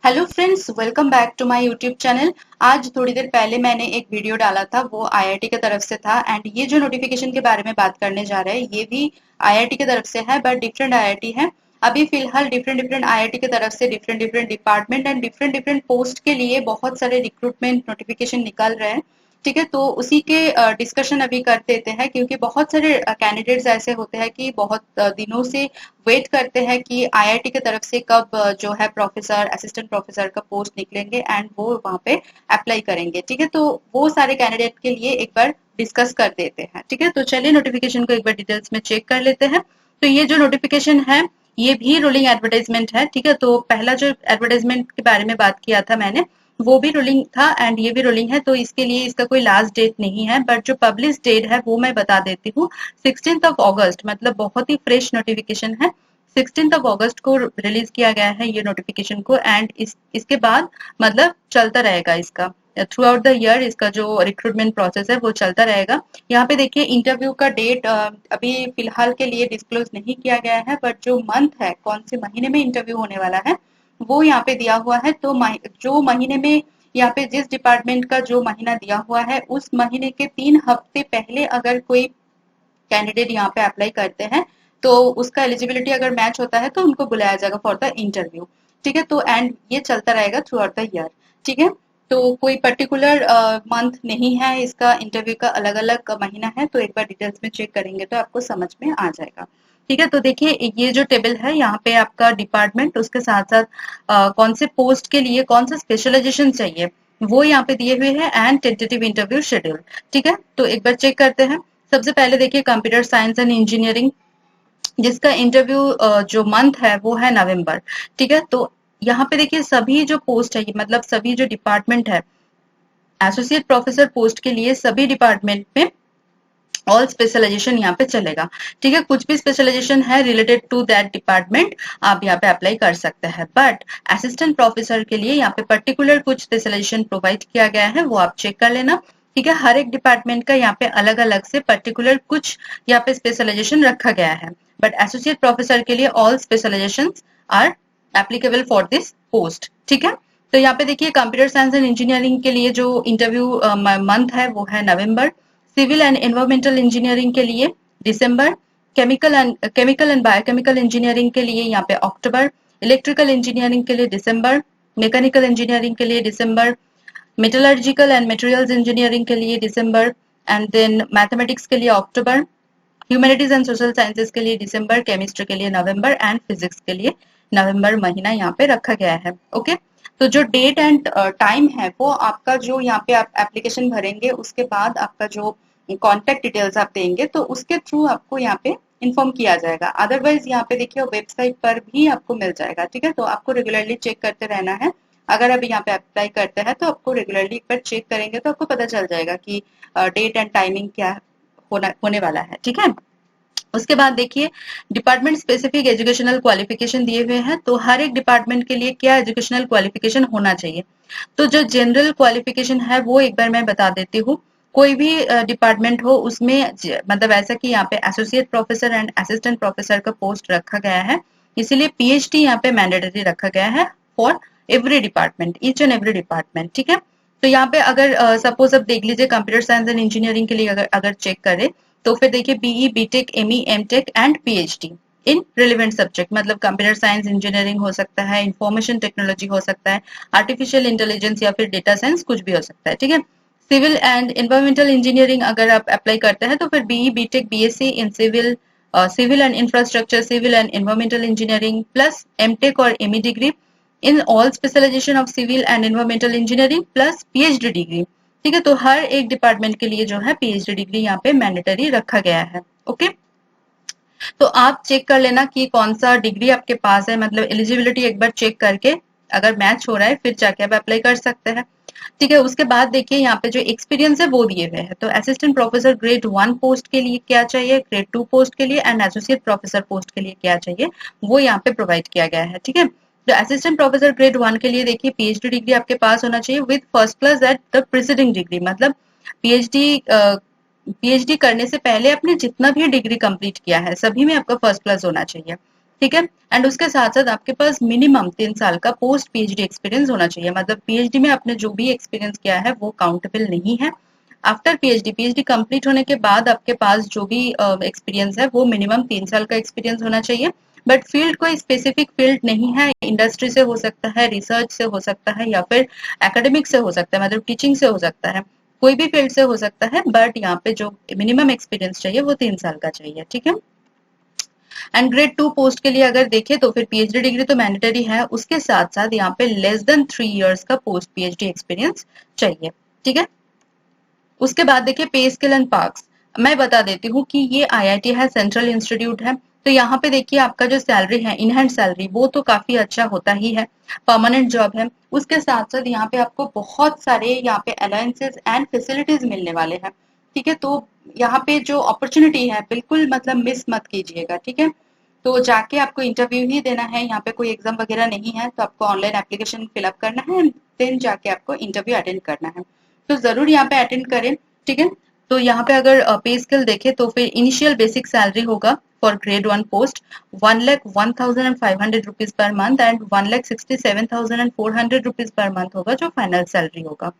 Hello friends, welcome back to my YouTube channel. आज थोड़ी देर पहले मैंने एक वीडियो डाला था, वो आईआईटी की तरफ से था। एंड ये जो नोटिफिकेशन के बारे में बात करने जा रहे हैं, ये भी आईआईटी की तरफ से है, बट डिफरेंट आईआईटी है। अभी फिलहाल डिफरेंट डिफरेंट आईआईटी की तरफ से different different department and different different post के लिए बहुत सारे रिक्रूटमेंट नोटिफिकेशन निकल रहे हैं। ठीक है, तो उसी के डिस्कशन अभी कर देते हैं, क्योंकि बहुत सारे कैंडिडेट्स ऐसे होते हैं कि बहुत दिनों से वेट करते हैं कि आईआईटी की तरफ से कब जो है प्रोफेसर, असिस्टेंट प्रोफेसर का पोस्ट निकलेंगे एंड वो वहां पे अप्लाई करेंगे। ठीक है, तो वो सारे कैंडिडेट के लिए एक बार डिस्कस कर देते हैं। ठीक है, तो चलिए नोटिफिकेशन को एक बार डिटेल्स में चेक कर लेते हैं। तो ये जो नोटिफिकेशन है, ये भी रोलिंग एडवर्टाइजमेंट है। ठीक है, तो पहला जो एडवर्टाइजमेंट के बारे में बात किया था मैंने, वो भी रोलिंग था एंड ये भी रोलिंग है। तो इसके लिए इसका कोई लास्ट डेट नहीं है, बट जो पब्लिश डेट है वो मैं बता देती हूँ। 16 मतलब बहुत ही फ्रेश नोटिफिकेशन है। 16 को रिलीज किया गया है ये नोटिफिकेशन को। एंड इसके बाद मतलब चलता रहेगा इसका थ्रू आउट द ईयर। इसका जो रिक्रूटमेंट प्रोसेस है वो चलता रहेगा। यहाँ पे देखिए इंटरव्यू का डेट अभी फिलहाल के लिए डिस्क्लोज नहीं किया गया है, बट जो मंथ है, कौन से महीने में इंटरव्यू होने वाला है, वो यहाँ पे दिया हुआ है। तो जो महीने में यहाँ पे जिस डिपार्टमेंट का जो महीना दिया हुआ है, उस महीने के 3 हफ्ते पहले अगर कोई कैंडिडेट यहाँ पे अप्लाई करते हैं, तो उसका एलिजिबिलिटी अगर मैच होता है तो उनको बुलाया जाएगा फॉर द इंटरव्यू। ठीक है, तो एंड ये चलता रहेगा थ्रू आउट द ईयर। ठीक है, तो कोई पर्टिकुलर मंथ नहीं है इसका, इंटरव्यू का अलग अलग महीना है। तो एक बार डिटेल्स में चेक करेंगे तो आपको समझ में आ जाएगा। ठीक है, तो देखिए ये जो टेबल है, यहाँ पे आपका डिपार्टमेंट, उसके साथ साथ कौन से पोस्ट के लिए कौन सा स्पेशलाइजेशन चाहिए वो यहाँ पे दिए हुए हैं, एंड टेंटेटिव इंटरव्यू शेड्यूल। ठीक है, तो एक बार चेक करते हैं। सबसे पहले देखिए कंप्यूटर साइंस एंड इंजीनियरिंग, जिसका इंटरव्यू जो मंथ है वो है नवंबर। ठीक है, तो यहाँ पे देखिए सभी जो पोस्ट है, मतलब सभी जो डिपार्टमेंट है, एसोसिएट प्रोफेसर पोस्ट के लिए सभी डिपार्टमेंट में ऑल स्पेशलाइजेशन यहाँ पे चलेगा। ठीक है, कुछ भी स्पेशलाइजेशन है रिलेटेड टू दैट डिपार्टमेंट, आप यहाँ पे अप्लाई कर सकते हैं। बट असिस्टेंट प्रोफेसर के लिए यहाँ पे पर्टिकुलर कुछ स्पेशलाइजेशन प्रोवाइड किया गया है, वो आप चेक कर लेना। ठीक है, हर एक डिपार्टमेंट का यहाँ पे अलग अलग से पर्टिकुलर कुछ यहाँ पे स्पेशलाइजेशन रखा गया है, बट एसोसिएट प्रोफेसर के लिए all specialisation are applicable for this post. ठीक है, तो यहाँ पे देखिए कंप्यूटर साइंस एंड इंजीनियरिंग के लिए जो इंटरव्यू मंथ है वो है नवंबर। सिविल एंड एनवायरमेंटल इंजीनियरिंग के लिए दिसंबर। केमिकल एंड बायोकेमिकल इंजीनियरिंग के लिए यहाँ पे अक्टूबर। इलेक्ट्रिकल इंजीनियरिंग के लिए दिसंबर। मैकेनिकल इंजीनियरिंग के लिए दिसंबर। मेटलर्जिकल एंड मटेरियल्स इंजीनियरिंग के लिए दिसंबर। एंड देन मैथमेटिक्स के लिए अक्टूबर। ह्यूमैनिटीज एंड सोशल साइंसेज के लिए दिसंबर। केमिस्ट्री के लिए नवंबर एंड फिजिक्स के लिए नवंबर महीना यहाँ पे रखा गया है। ओके, तो जो डेट एंड टाइम है वो आपका, जो यहाँ पे आप एप्लीकेशन भरेंगे उसके बाद आपका जो कॉन्टेक्ट डिटेल्स आप देंगे, तो उसके थ्रू आपको यहाँ पे इन्फॉर्म किया जाएगा। अदरवाइज यहाँ पे देखिए वेबसाइट पर भी आपको मिल जाएगा। ठीक है, तो आपको रेगुलरली चेक करते रहना है। अगर अभी यहाँ पे अप्लाई करते हैं तो आपको रेगुलरली एक बार चेक करेंगे तो आपको पता चल जाएगा कि डेट एंड टाइमिंग क्या होने वाला है। ठीक है, उसके बाद देखिए डिपार्टमेंट स्पेसिफिक एजुकेशनल क्वालिफिकेशन दिए हुए हैं। तो हर एक डिपार्टमेंट के लिए क्या एजुकेशनल क्वालिफिकेशन होना चाहिए। तो जो जनरल क्वालिफिकेशन है वो एक बार मैं बता देती हूँ। कोई भी डिपार्टमेंट हो उसमें मतलब ऐसा कि यहाँ पे associate professor and assistant professor का पोस्ट रखा गया है, इसीलिए पीएचडी यहाँ पे मैंडेटरी रखा गया है for every department, each and every department. ठीक है, तो यहाँ पे अगर सपोज अब देख लीजिए कंप्यूटर साइंस एंड इंजीनियरिंग के लिए अगर चेक करें, तो फिर देखिए BE, BTech, ME, MTech and PhD in relevant subject, मतलब कंप्यूटर साइंस इंजीनियरिंग हो सकता है, इंफॉर्मेशन टेक्नोलॉजी हो सकता है, आर्टिफिशियल इंटेलिजेंस या फिर डेटा साइंस, कुछ भी हो सकता है। ठीक है, सिविल एंड एनवायरमेंटल इंजीनियरिंग अगर आप अप्लाई करते हैं तो फिर BE, BTech, BSc in civil, civil and infrastructure, civil and environmental engineering plus MTech और ME degree in all specialisation of civil and environmental engineering plus PhD degree. ठीक है, तो हर एक डिपार्टमेंट के लिए जो है पीएचडी डिग्री यहाँ पे मैंडेटरी रखा गया है। ओके, तो आप चेक कर लेना कि कौन सा डिग्री आपके पास है, मतलब एलिजिबिलिटी एक बार चेक करके अगर मैच हो रहा है फिर जाके आप अप्लाई कर सकते हैं। ठीक है, उसके बाद देखिए यहाँ पे जो एक्सपीरियंस है वो दिए हुए हैं। तो असिस्टेंट प्रोफेसर ग्रेड 1 पोस्ट के लिए क्या चाहिए, ग्रेड 2 पोस्ट के लिए एंड एसोसिएट प्रोफेसर पोस्ट के लिए क्या चाहिए, वो यहाँ पे प्रोवाइड किया गया है। ठीक है, तो असिस्टेंट प्रोफेसर ग्रेड 1 के लिए देखिए पीएचडी डिग्री आपके पास होना चाहिए with first class at the preceding degree, मतलब पीएचडी पीएचडी करने से पहले आपने जितना भी डिग्री कंप्लीट किया है सभी में आपका फर्स्ट क्लास होना चाहिए। ठीक है। एंड उसके साथ साथ आपके पास मिनिमम 3 साल का पोस्ट पीएचडी एक्सपीरियंस होना चाहिए, मतलब पीएचडी में आपने जो भी एक्सपीरियंस किया है वो काउंटेबल नहीं है। आफ्टर पीएचडी, पीएचडी कंप्लीट होने के बाद आपके पास जो भी एक्सपीरियंस है वो मिनिमम 3 साल का एक्सपीरियंस होना चाहिए। बट फील्ड कोई स्पेसिफिक फील्ड नहीं है, इंडस्ट्री से हो सकता है, रिसर्च से हो सकता है, या फिर एकेडमिक से हो सकता है, मतलब टीचिंग से हो सकता है, कोई भी फील्ड से हो सकता है। बट यहाँ पे जो मिनिमम एक्सपीरियंस चाहिए वो 3 साल का चाहिए, ठीक है। एंड ग्रेड 2 पोस्ट के लिए अगर देखें तो फिर पीएचडी डिग्री तो मैंडेटरी है, उसके साथ साथ यहाँ पे लेस देन 3 इयर्स का पोस्ट पीएचडी एक्सपीरियंस चाहिए, ठीक है। उसके बाद देखिए पे स्केल एंड पार्क्स। मैं बता देती हूँ कि ये आईआईटी है, सेंट्रल इंस्टीट्यूट है, तो यहाँ पे देखिए आपका जो सैलरी है, इन हैंड सैलरी, वो तो काफी अच्छा होता ही है, परमानेंट जॉब है। उसके साथ साथ यहाँ पे आपको बहुत सारे यहाँ पे अलायंसेस एंड फैसिलिटीज मिलने वाले हैं, ठीक है। तो यहाँ पे जो अपॉर्चुनिटी है बिल्कुल मतलब मिस मत कीजिएगा, ठीक है। तो जाके आपको इंटरव्यू ही देना है, यहाँ पे कोई एग्जाम वगैरह नहीं है, तो आपको ऑनलाइन एप्लीकेशन फिलअप करना है, देन जाके आपको इंटरव्यू अटेंड करना है। तो जरूर यहाँ पे अटेंड करें, ठीक है। तो यहाँ पे अगर पे स्केल देखें तो फिर इनिशियल बेसिक सैलरी होगा for grade 1 post 1,01,500 rupees per month and 1,67,400 rupees per month होगा जो फाइनल सैलरी होगा,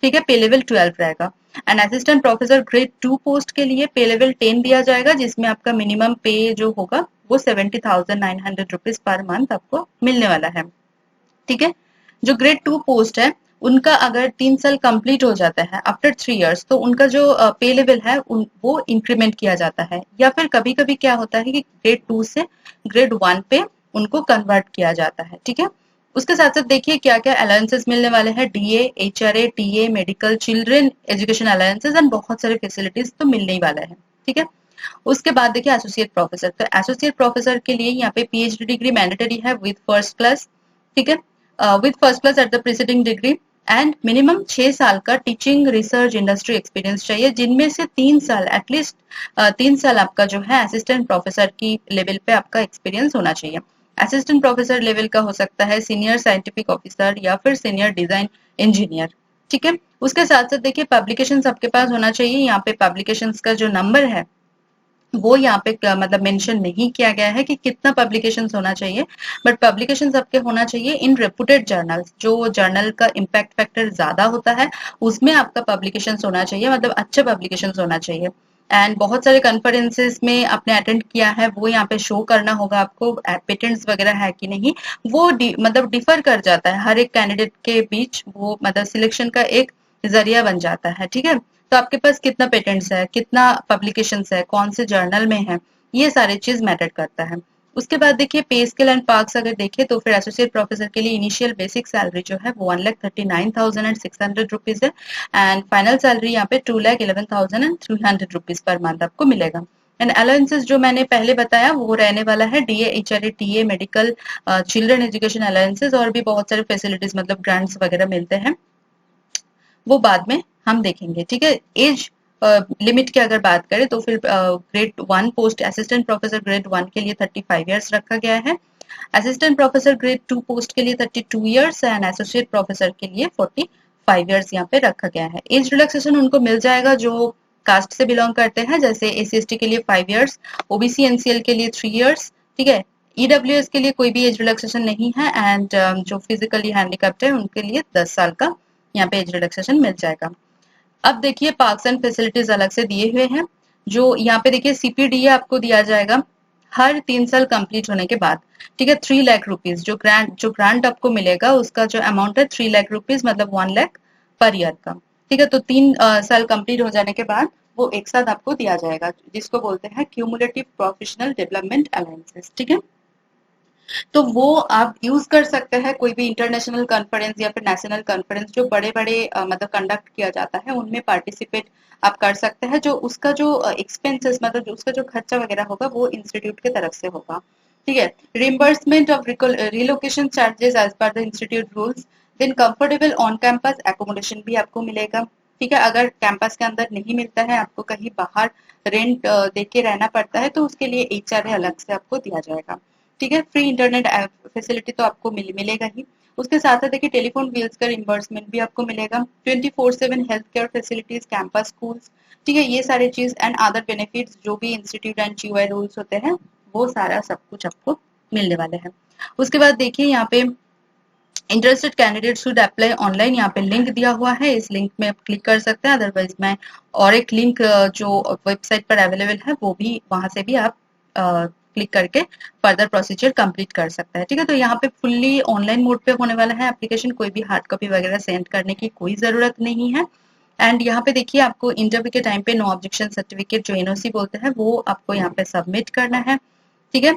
ठीक है। पे लेवल 12 रहेगा। And assistant professor grade 2 post के लिए पे लेवल 10 दिया जाएगा, जिसमें आपका मिनिमम पे जो होगा वो 70,900 रुपीज पर मंथ आपको मिलने वाला है, ठीक है। जो ग्रेड 2 पोस्ट है उनका अगर 3 साल कंप्लीट हो जाता है आफ्टर 3 इयर्स, तो उनका जो पे लेवल है वो इंक्रीमेंट किया जाता है, या फिर कभी कभी क्या होता है कि ग्रेड 2 से ग्रेड 1 पे उनको कन्वर्ट किया जाता है, ठीक है। उसके साथ साथ देखिए क्या क्या अलायंसेस मिलने वाले हैं, DA, HRA, TA, medical, children education alliances and बहुत सारे फैसिलिटीज तो मिलने ही वाला है, ठीक है। उसके बाद देखिए एसोसिएट प्रोफेसर, तो एसोसिएट प्रोफेसर के लिए यहाँ पे पीएचडी डिग्री मैंडेटरी है विद फर्स्ट क्लास, ठीक है, with first class at the preceding degree. And minimum 6 साल का टीचिंग रिसर्च इंडस्ट्री एक्सपीरियंस चाहिए, जिनमें से 3 साल एटलीस्ट 3 साल आपका जो है असिस्टेंट प्रोफेसर की लेवल पे आपका एक्सपीरियंस होना चाहिए। असिस्टेंट प्रोफेसर लेवल का हो सकता है सीनियर साइंटिफिक ऑफिसर या फिर सीनियर डिजाइन इंजीनियर, ठीक है। उसके साथ साथ देखिए पब्लिकेशन आपके पास होना चाहिए, यहाँ पे पब्लिकेशन का जो नंबर है वो यहाँ पे मतलब मेंशन नहीं किया गया है कि कितना पब्लिकेशंस होना चाहिए, बट पब्लिकेशंस आपके होना चाहिए इन रेपुटेड जर्नल्स, जो जर्नल का इम्पैक्ट फैक्टर ज्यादा होता है उसमें आपका पब्लिकेशंस होना चाहिए, मतलब अच्छे पब्लिकेशंस होना चाहिए। एंड बहुत सारे कॉन्फ्रेंसेस में आपने अटेंड किया है वो यहाँ पे शो करना होगा आपको, पेटेंट्स वगैरह है कि नहीं वो मतलब डिफर कर जाता है हर एक कैंडिडेट के बीच, वो मतलब सिलेक्शन का एक जरिया बन जाता है, ठीक है। तो आपके पास कितना पेटेंट्स है, कितना पब्लिकेशंस है, कौन से जर्नल में है, ये सारे चीज मैटर करता है। उसके बाद देखिए पे स्केल एंड पार्क्स अगर देखें तो फिर एसोसिएट प्रोफेसर के लिए इनिशियल बेसिक सैलरी जो है वो 1,39,600 रुपीज है एंड फाइनल सैलरी यहाँ पे 2,11,300 रुपीज पर मंथ आपको मिलेगा। एंड अलाउंसेस जो मैंने पहले बताया वो रहने वाला है DA, HRA, TA, medical, children education allowances और भी बहुत सारे फैसिलिटीज मतलब ग्रांट्स वगैरह मिलते हैं, वो बाद में हम देखेंगे, ठीक है। एज लिमिट की अगर बात करें तो फिर grade 1 post assistant professor grade 1 के लिए 35 इयर्स रखा गया है, असिस्टेंट प्रोफेसर ग्रेड 2 पोस्ट के लिए 32 इयर्स एंड एसोसिएट प्रोफेसर के लिए 45 इयर्स यहाँ पे रखा गया है। एज रिलैक्सेशन उनको मिल जाएगा जो कास्ट से बिलोंग करते हैं, जैसे एससी/एसटी के लिए 5 इयर्स, ओबीसी एनसीएल के लिए 3 इयर्स, ठीक है। ईडब्ल्यूएस के लिए कोई भी एज रिलैक्सेशन नहीं है एंड जो फिजिकली हैंडीकैप्ड है उनके लिए 10 साल का यहाँ पे एज रिलैक्सेशन मिल जाएगा। अब देखिए पार्क्स एंड फैसिलिटीज अलग से दिए हुए हैं, जो यहाँ पे देखिए सीपीडीए आपको दिया जाएगा हर 3 साल कंप्लीट होने के बाद, ठीक है। 3 लाख रुपीज जो ग्रांट आपको मिलेगा उसका जो अमाउंट है 3 लाख रुपीज, मतलब 1 लाख पर ईयर का, ठीक है। तो 3 साल कंप्लीट हो जाने के बाद वो एक साथ आपको दिया जाएगा, जिसको बोलते हैं क्यूमुलेटिव प्रोफेशनल डेवलपमेंट अलाउंसेस, ठीक है। तो वो आप यूज कर सकते हैं कोई भी इंटरनेशनल कॉन्फ्रेंस या फिर नेशनल कॉन्फ्रेंस जो बड़े बड़े मतलब कंडक्ट किया जाता है उनमें पार्टिसिपेट आप कर सकते हैं, जो उसका जो एक्सपेंसेस मतलब जो उसका जो खर्चा वगैरह होगा वो इंस्टीट्यूट की तरफ से होगा, ठीक है। Reimbursement of relocation charges as per the institute rules, then comfortable on campus accommodation भी आपको मिलेगा, ठीक है। अगर कैंपस के अंदर नहीं मिलता है, आपको कहीं बाहर रेंट दे के रहना पड़ता है, तो उसके लिए एचआरए अलग से आपको दिया जाएगा, ठीक है। फ्री इंटरनेट फैसिलिटी तो आपको मिलेगा ही। उसके साथ साथ देखिए टेलीफोन बिल्स का रिम्बर्समेंट भी आपको मिलेगा, 24/7 health care facilities, campus schools, ठीक है। ये सारे चीज एंड अदर बेनिफिट्स जो भी इंस्टीट्यूट एंड जीओआई रूल्स होते हैं वो सारा सब कुछ आपको मिलने वाले हैं। उसके बाद देखिए यहाँ पे interested candidate should apply online, यहाँ पे लिंक दिया हुआ है, इस लिंक में आप क्लिक कर सकते हैं। अदरवाइज मैं और एक लिंक जो वेबसाइट पर अवेलेबल है वो भी, वहां से भी आप क्लिक करके फर्दर प्रोसीजर कंप्लीट कर सकते हैं। ठीक है, तो यहाँ पे फुल्ली ऑनलाइन मोड पे होने वाला है एप्लीकेशन, कोई भी हार्ड कॉपी वगैरह सेंड करने की कोई जरूरत नहीं है। एंड यहाँ पे देखिए आपको इंटरव्यू के टाइम पे नो ऑब्जेक्शन सर्टिफिकेट जो एनओसी बोलते हैं वो आपको यहाँ पे सबमिट करना है। ठीक है,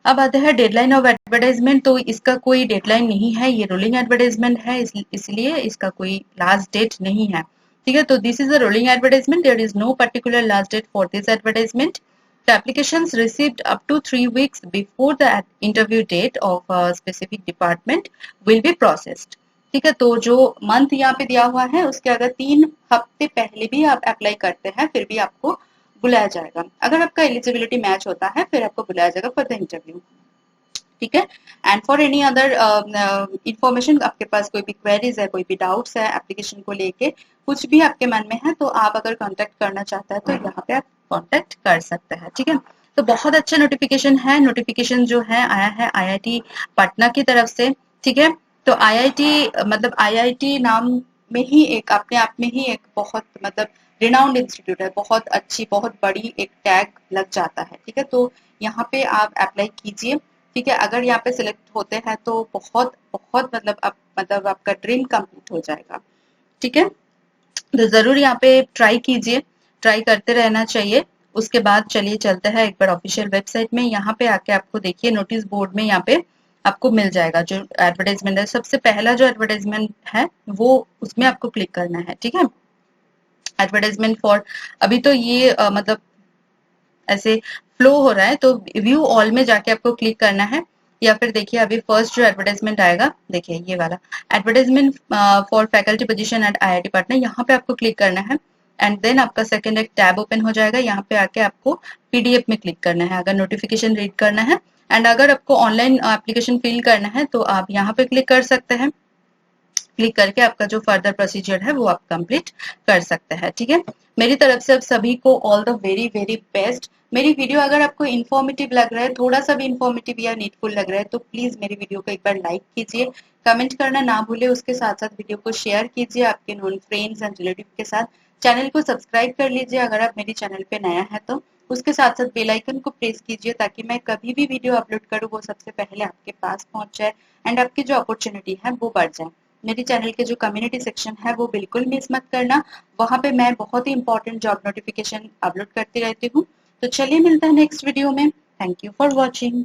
अब आते हैं डेडलाइन ऑफ एडवर्टाइजमेंट। तो इसका कोई डेडलाइन नहीं है, ये रोलिंग एडवर्टाइजमेंट है, इसलिए इसका कोई लास्ट डेट नहीं है। ठीक है, तो this is a rolling advertisement, there is no particular last date for this advertisement. The applications received up to 3 weeks before the interview date of a specific department will be processed. ठीक है, तो जो month यहाँ पे दिया हुआ है उसके अगर 3 हफ्ते पहले भी आप अप्लाई करते हैं फिर भी आपको बुलाया जाएगा। अगर आपका एलिजिबिलिटी मैच होता है फिर आपको बुलाया जाएगा फॉर द इंटरव्यू। ठीक है, and for any other information, आपके पास कोई भी क्वेरीज है, कोई भी डाउट्स है एप्लीकेशन को लेके, कुछ भी आपके मन में है, तो आप अगर कांटेक्ट करना चाहते हैं तो यहाँ पे आप कांटेक्ट कर सकते हैं। ठीक है, तो बहुत अच्छा नोटिफिकेशन है। नोटिफिकेशन जो है आया है आईआईटी पटना की तरफ से। ठीक है, तो आईआईटी मतलब आईआईटी नाम में ही एक अपने आप में ही एक बहुत मतलब रिनाउंड इंस्टीट्यूट है, बहुत अच्छी बहुत बड़ी एक टैग लग जाता है। ठीक है, तो यहाँ पे आप अप्लाई कीजिए। ठीक है, अगर यहाँ पे सिलेक्ट होते हैं तो बहुत बहुत मतलब आपका ड्रीम कंप्लीट हो जाएगा। ठीक है, तो जरूर यहाँ पे ट्राई कीजिए, ट्राई करते रहना चाहिए। उसके बाद चलिए चलते हैं एक बार ऑफिशियल वेबसाइट में। यहाँ पे आके आपको देखिए नोटिस बोर्ड में यहाँ पे आपको मिल जाएगा जो एडवर्टाइजमेंट है। सबसे पहला जो एडवर्टाइजमेंट है वो उसमें आपको क्लिक करना है। ठीक है, एडवर्टाइजमेंट फॉर, अभी तो ये मतलब ऐसे फ्लो हो रहा है, तो व्यू ऑल में जाके आपको क्लिक करना है। या फिर देखिए अभी फर्स्ट जो एडवर्टाइजमेंट आएगा, देखिए ये वाला advertisement for faculty position eight IIT Patna, यहाँ पे आपको क्लिक करना है। एंड देन आपका सेकंड एक टैब ओपन हो जाएगा, यहाँ पे आके आपको पीडीएफ में क्लिक करना है अगर नोटिफिकेशन रीड करना है। एंड अगर आपको ऑनलाइन एप्लीकेशन फिल करना है तो आप यहाँ पे क्लिक कर सकते हैं। क्लिक करके आपका जो फर्दर प्रोसीजर है वो आप कंप्लीट कर सकते हैं। ठीक है, मेरी तरफ से आप सभी को all the very very best. मेरी वीडियो अगर आपको इन्फॉर्मेटिव लग रहा है, थोड़ा सा भी इन्फॉर्मेटिव या नीडफुल लग रहा है, तो प्लीज मेरी वीडियो को एक बार लाइक कीजिए, कमेंट करना ना भूले, उसके साथ साथ वीडियो को शेयर कीजिए आपके नोन फ्रेंड्स एंड रिलेटिव के साथ। चैनल को सब्सक्राइब कर लीजिए अगर आप मेरी चैनल पे नया है तो। उसके साथ साथ बेल आइकन को प्रेस कीजिए ताकि मैं कभी भी वीडियो अपलोड करूँ वो सबसे पहले आपके पास पहुंच जाए एंड आपकी जो अपॉर्चुनिटी है वो बढ़ जाए। मेरे चैनल के जो कम्युनिटी सेक्शन है वो बिल्कुल मिस मत करना, वहां पे मैं बहुत ही इंपॉर्टेंट जॉब नोटिफिकेशन अपलोड करती रहती हूँ। तो चलिए मिलता है नेक्स्ट वीडियो में। Thank you for watching.